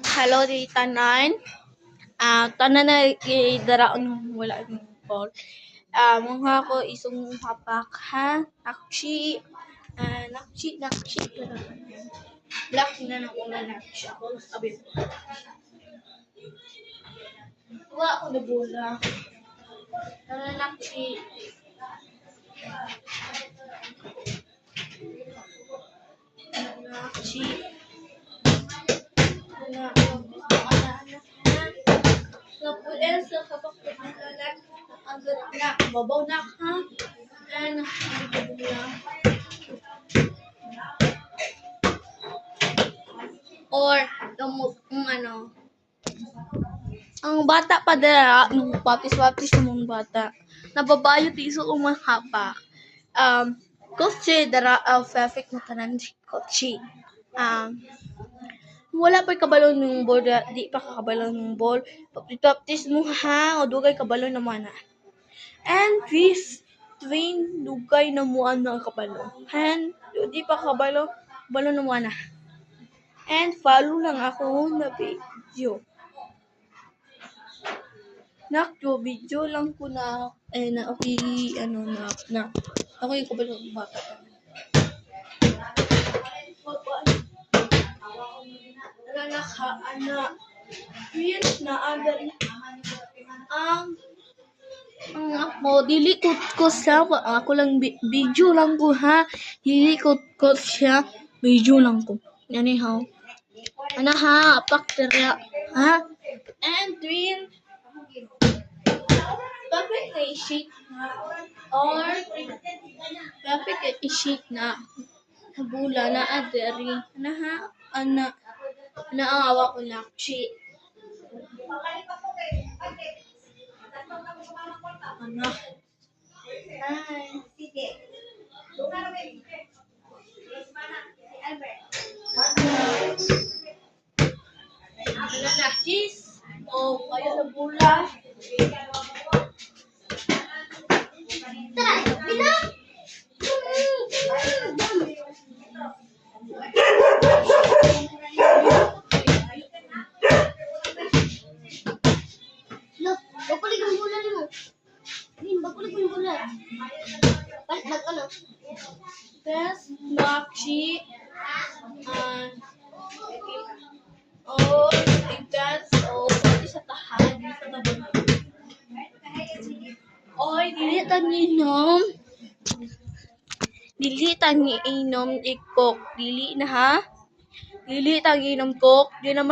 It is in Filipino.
Hello, di tanan. Tanan na idaraon wala ng ball. Mga ko isong hapak ha. Nakchi. Nakchi. Black na na una nakchi ako. Sabi ko. Wala ako na bola. Nakchi. Nakchi. Sa kapak na babaw na ha. Or ang bata pa dara nung papis ng bata. Nababayo ti iso umahapa. Kotse dara perfect na tanan si kotse. Wala pa kabalo ng ball, di pa kakabalo ng ball. Papis mo ha, o dugay kabalo naman na. And this twin dugay na mo na kabalo. And di pa kabalo naman na. And follow lang ako na video. Video lang ko na okay na ako yung kabalo ng bata. Ang dili ko sa ako lang video lang ko ha. Dili ko siya video lang ko. Anyhow. Ha, pakterya ha. And twin perfect i-shake na or perfect i-shake na bula na aderi na ha naawa ko na chi na cheese o kayo na bula. Bakulig ang bulan mo. Bakulig ang bulan. Balik ano? Best Nakchi sa tahan sa tabon. Oy, dili tang inom ikok. Dili na ha. Dili tang inom kok. Di naman